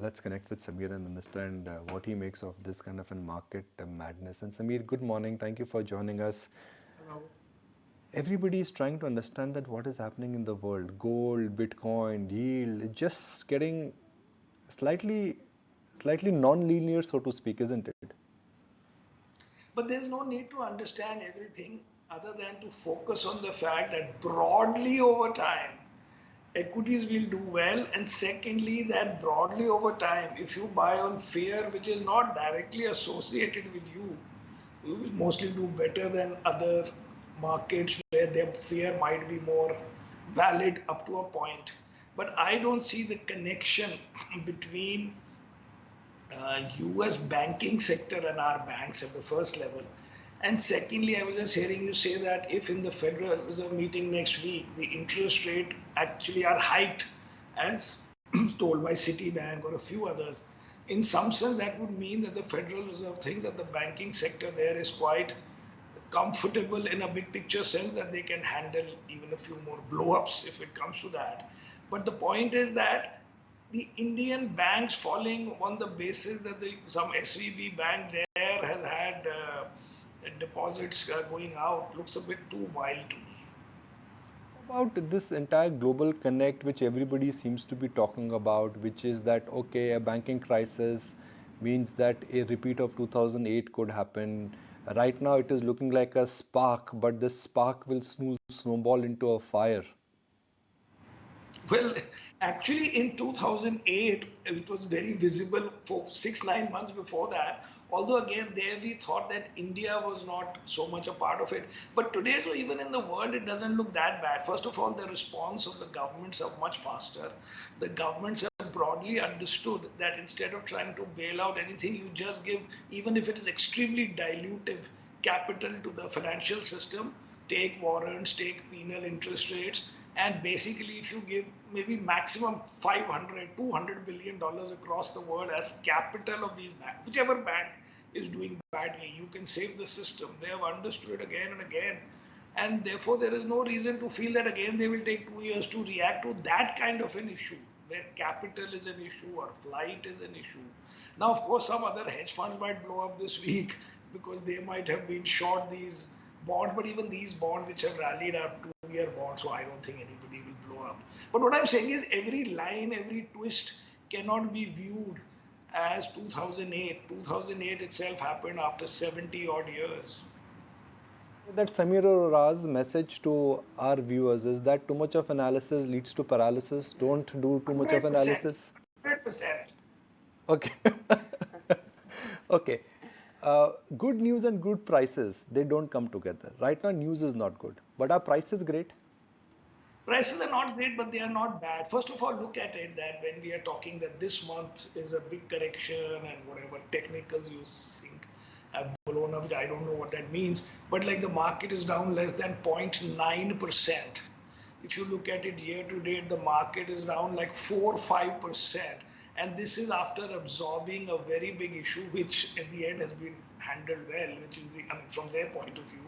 Let's connect with Samir and understand what he makes of this kind of a market madness. And Samir, good morning. Thank you for joining us. Hello. Everybody is trying to understand that what is happening in the world. Gold, Bitcoin, yield, just getting slightly, slightly non-linear, so to speak, isn't it? But there's no need to understand everything other than to focus on the fact that broadly over time, equities will do well. And secondly, that broadly over time, if you buy on fear which is not directly associated with you will mostly do better than other markets where their fear might be more valid up to a point. But I don't see the connection between US banking sector and our banks at the first level. And secondly, I was just hearing you say that if in the Federal Reserve meeting next week, the interest rate actually are hiked as told by Citibank or a few others, in some sense that would mean that the Federal Reserve thinks that the banking sector there is quite comfortable in a big picture sense that they can handle even a few more blow-ups if it comes to that. But the point is that the Indian banks falling on the basis that some SVB bank there has had deposits going out looks a bit too wild to me. About this entire global connect, which everybody seems to be talking about, which is that, okay, a banking crisis means that a repeat of 2008 could happen. Right now, it is looking like a spark, but this spark will snowball into a fire. Well, actually, in 2008, it was very visible for 6, 9 months before that. Although, again, there we thought that India was not so much a part of it. But today, so even in the world, it doesn't look that bad. First of all, the response of the governments are much faster. The governments have broadly understood that instead of trying to bail out anything, you just give, even if it is extremely dilutive, capital to the financial system, take warrants, take penal interest rates, and basically if you give maybe maximum 500 $200 billion across the world as capital of these banks, whichever bank is doing badly, you can save the system. They have understood it again and again, and therefore there is no reason to feel that again they will take 2 years to react to that kind of an issue where capital is an issue or flight is an issue. Now of course some other hedge funds might blow up this week because they might have been short these bonds, but even these bonds which have rallied are 2-year bonds, so I don't think anybody will blow up. But what I'm saying is every line, every twist cannot be viewed as 2008. 2008 itself happened after 70 odd years. That Samir Arora's message to our viewers is that too much of analysis leads to paralysis. Don't do too much of 100%. analysis. 100%. Okay. Okay. Good news and good prices, they don't come together. Right now, news is not good, but our price is great. Prices are not great, but they are not bad. First of all, look at it that when we are talking that this month is a big correction and whatever technicals you think have blown up, which I don't know what that means, but like the market is down less than 0.9%. If you look at it year to date, the market is down like 4 or 5%. And this is after absorbing a very big issue, which at the end has been handled well, which is the, I mean, from their point of view,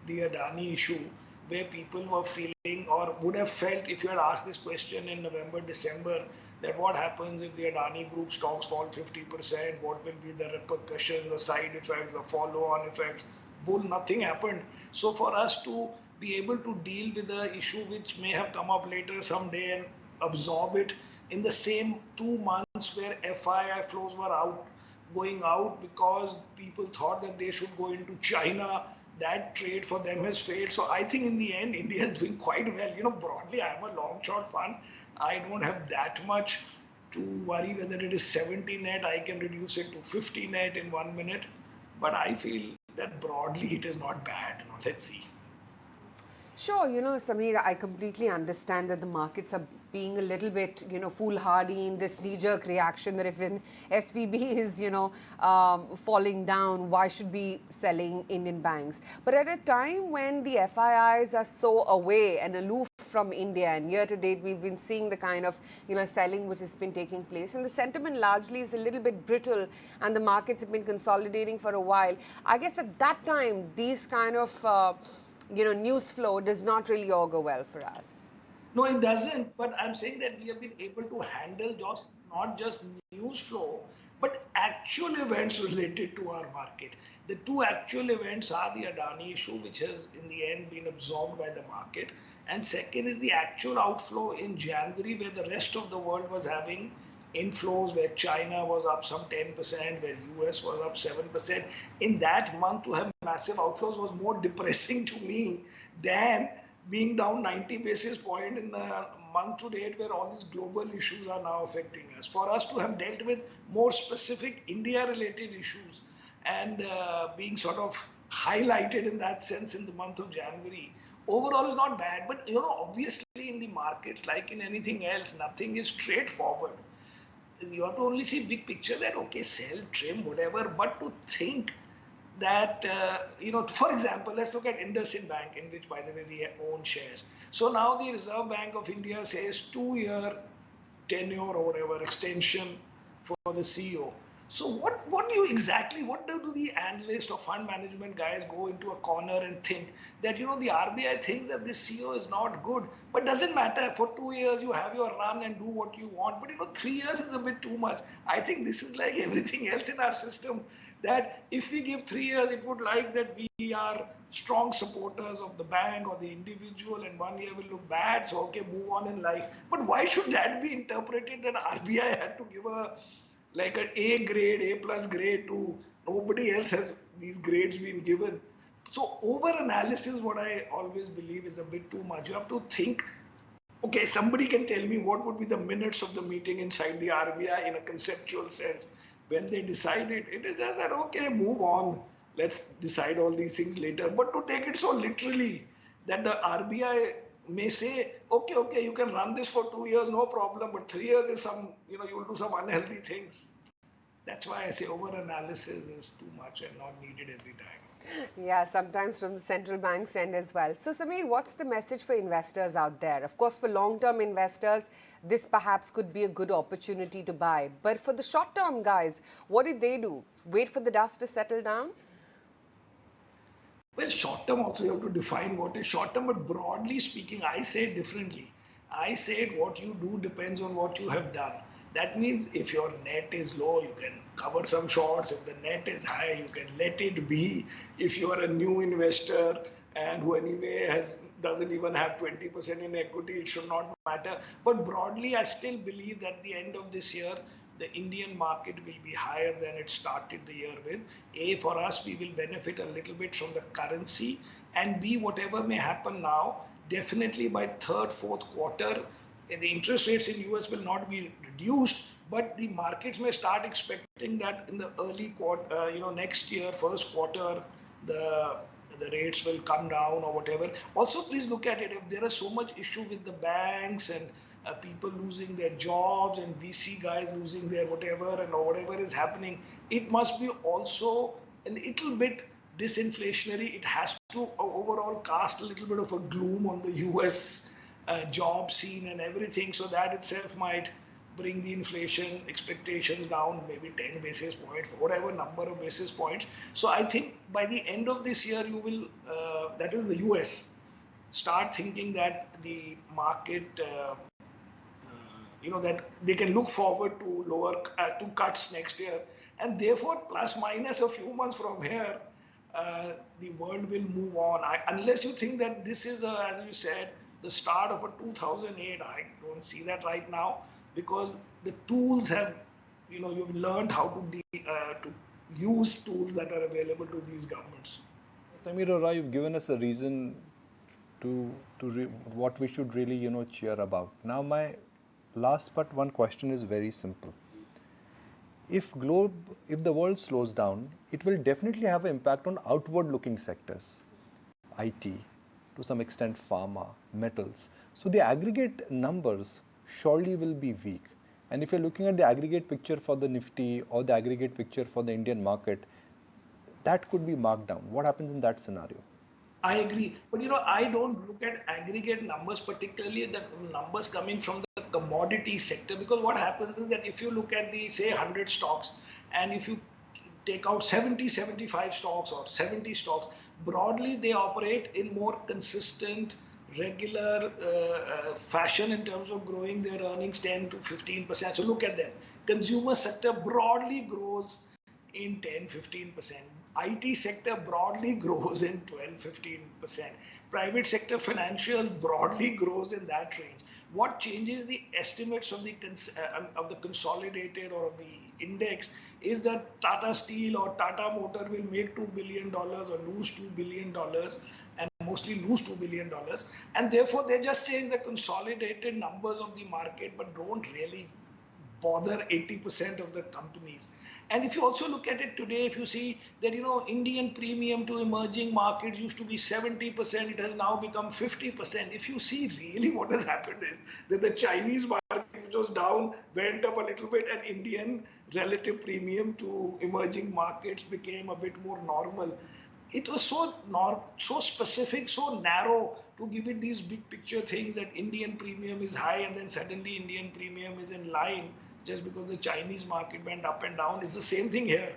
the Adani issue, where people were feeling or would have felt if you had asked this question in November, December, that what happens if the Adani group stocks fall 50%, what will be the repercussions, the side effects, the follow-on effects. Bull, nothing happened. So for us to be able to deal with the issue which may have come up later someday and absorb it in the same 2 months where FII flows were going out because people thought that they should go into China, that trade for them has failed. So I think in the end, India is doing quite well. Broadly, I'm a long short fund. I don't have that much to worry whether it is 70 net. I can reduce it to 50 net in 1 minute. But I feel that broadly it is not bad. Let's see. Sure, Samir, I completely understand that the markets are being a little bit, foolhardy in this knee-jerk reaction that if an SVB is, falling down, why should we be selling Indian banks? But at a time when the FIIs are so away and aloof from India, and year to date we've been seeing the kind of, selling which has been taking place, and the sentiment largely is a little bit brittle, and the markets have been consolidating for a while. I guess at that time, these kind of news flow does not really augur well for us. No, it doesn't. But I'm saying that we have been able to handle not just news flow, but actual events related to our market. The two actual events are the Adani issue, which has in the end been absorbed by the market, and second is the actual outflow in January, where the rest of the world was having inflows, where China was up some 10%, where US was up 7%. In that month, to have massive outflows was more depressing to me than being down 90 basis point in the month to date, where all these global issues are now affecting us. For us to have dealt with more specific India related issues and being sort of highlighted in that sense in the month of January, overall is not bad. But obviously in the markets, like in anything else, nothing is straightforward. You have to only see big picture, that okay, sell, trim, whatever, but to think that for example, let's look at IndusInd Bank, in which, by the way, we own shares. So now the Reserve Bank of India says 2-year tenure or whatever extension for the CEO. So what do you exactly, what do the analyst or fund management guys go into a corner and think that the RBI thinks that this CEO is not good, but doesn't matter, for 2 years you have your run and do what you want, but 3 years is a bit too much. I think this is like everything else in our system, that if we give 3 years, it would like that we are strong supporters of the bank or the individual, and 1 year will look bad, so okay, move on in life. But why should that be interpreted that RBI had to give a like an A grade, A plus grade to nobody else has these grades been given? So over analysis, what I always believe, is a bit too much. You have to think, okay, somebody can tell me what would be the minutes of the meeting inside the RBI in a conceptual sense. When they decide it, it is just that, okay, move on. Let's decide all these things later. But to take it so literally that the RBI may say, okay, you can run this for 2 years, no problem, but 3 years is some, you will do some unhealthy things. That's why I say over-analysis is too much and not needed every time. Yeah, sometimes from the central bank's end as well. So, Samir, what's the message for investors out there? Of course, for long-term investors, this perhaps could be a good opportunity to buy. But for the short-term guys, what did they do? Wait for the dust to settle down? Well, short term also you have to define what is short term, but broadly speaking, I say it differently. I said what you do depends on what you have done. That means if your net is low, you can cover some shorts. If the net is high, you can let it be. If you are a new investor and who anyway doesn't even have 20% in equity, it should not matter. But broadly, I still believe that at the end of this year, the Indian market will be higher than it started the year with. A, for us, we will benefit a little bit from the currency, and B, whatever may happen now, definitely by third, fourth quarter, the interest rates in US will not be reduced, but the markets may start expecting that in the early quarter, next year, first quarter, the rates will come down or whatever. Also, please look at it. If there is so much issue with the banks and people losing their jobs and VC guys losing their whatever and whatever is happening, it must be also a little bit disinflationary. It has to overall cast a little bit of a gloom on the US job scene and everything. So that itself might bring the inflation expectations down, maybe 10 basis points, whatever number of basis points. So I think by the end of this year, you will, that is the US, start thinking that the market, that they can look forward to to cuts next year. And therefore, plus minus a few months from here, the world will move on. Unless you think that this is, as you said, the start of a 2008, I don't see that right now, because the tools have, you've learned how to use tools that are available to these governments. Samir Arora, you've given us a reason to what we should really cheer about. Now my last but one question is very simple. If the world slows down, it will definitely have an impact on outward looking sectors, IT, to some extent pharma, metals. So the aggregate numbers surely will be weak. And if you're looking at the aggregate picture for the Nifty or the aggregate picture for the Indian market, that could be marked down. What happens in that scenario? I agree. But I don't look at aggregate numbers, particularly the numbers coming from the commodity sector, because what happens is that if you look at the, say, 100 stocks, and if you take out 70, 75 stocks or 70 stocks, broadly they operate in more consistent regular fashion in terms of growing their earnings 10 to 15%. So look at them. Consumer sector broadly grows in 10-15%. IT sector broadly grows in 12-15%. Private sector financials broadly grows in that range. What changes the estimates of the consolidated or of the index is that Tata Steel or Tata Motor will make $2 billion or lose $2 billion and mostly lose $2 billion. And therefore, they just change the consolidated numbers of the market but don't really bother 80% of the companies. And if you also look at it today, if you see that, Indian premium to emerging markets used to be 70%, it has now become 50%. If you see really what has happened is that the Chinese market, which was down, went up a little bit, and Indian relative premium to emerging markets became a bit more normal. It was so specific, so narrow to give it these big picture things that Indian premium is high and then suddenly Indian premium is in line just because the Chinese market went up and down. It's the same thing here.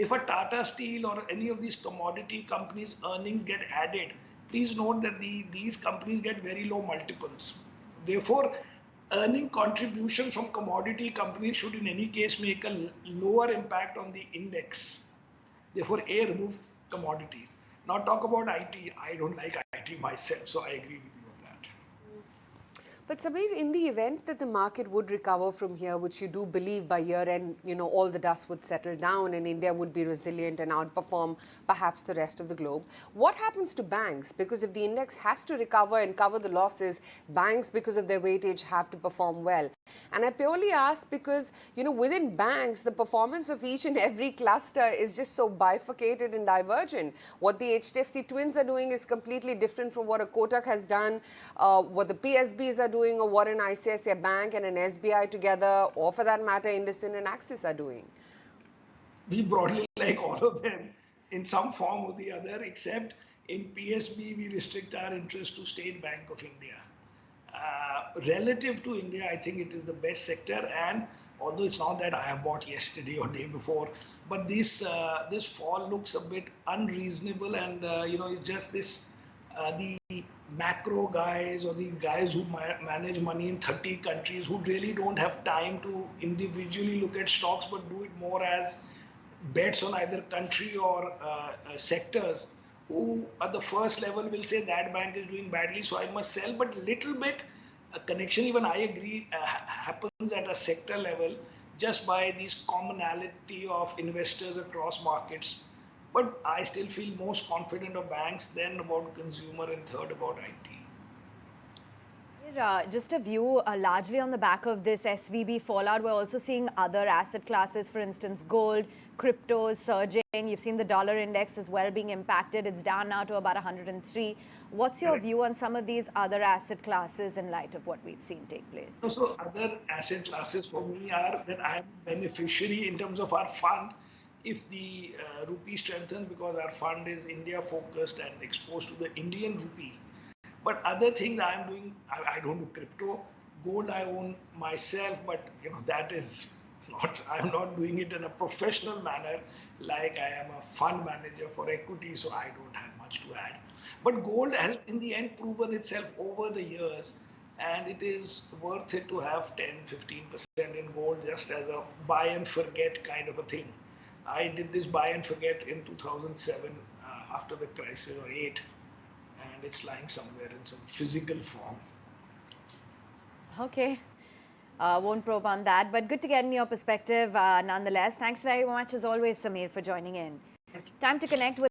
If a Tata Steel or any of these commodity companies' earnings get added, please note that these companies get very low multiples. Therefore, earning contribution from commodity companies should in any case make a lower impact on the index. Therefore, remove commodities. Now talk about IT. I don't like IT myself, so I agree with you on that. But Samir, in the event that the market would recover from here, which you do believe by year end, all the dust would settle down and India would be resilient and outperform perhaps the rest of the globe, what happens to banks? Because if the index has to recover and cover the losses, banks, because of their weightage, have to perform well. And I purely ask because, within banks, the performance of each and every cluster is just so bifurcated and divergent. What the HDFC twins are doing is completely different from what a Kotak has done, what the PSBs are doing, or what an ICICI Bank and an SBI together, or for that matter, IndusInd and Axis are doing. We broadly like all of them in some form or the other, except in PSB, we restrict our interest to State Bank of India. Relative to India, I think it is the best sector, and although it's not that I have bought yesterday or day before, but this fall looks a bit unreasonable, and it's just this the macro guys or the guys who manage money in 30 countries who really don't have time to individually look at stocks but do it more as bets on either country or sectors, who at the first level will say that bank is doing badly, so I must sell. But little bit a connection, even I agree, happens at a sector level just by this commonality of investors across markets. But I still feel most confident of banks, then about consumer, and third about IT. Just a view largely on the back of this SVB fallout. We're also seeing other asset classes, for instance, gold, cryptos surging. You've seen the dollar index as well being impacted. It's down now to about 103. What's your view on some of these other asset classes in light of what we've seen take place? So other asset classes for me are that I'm beneficiary in terms of our fund. If the rupee strengthens, because our fund is India focused and exposed to the Indian rupee. But other things I'm doing, I don't do crypto. Gold I own myself, but that is not, I'm not doing it in a professional manner like I am a fund manager for equity, so I don't have much to add. But gold has in the end proven itself over the years, and it is worth it to have 10-15% in gold just as a buy and forget kind of a thing. I did this buy and forget in 2007 after the crisis, or 8. And it's lying somewhere in some physical form. Okay. Won't probe on that, but good to get in your perspective nonetheless. Thanks very much as always, Samir, for joining in. Time to connect with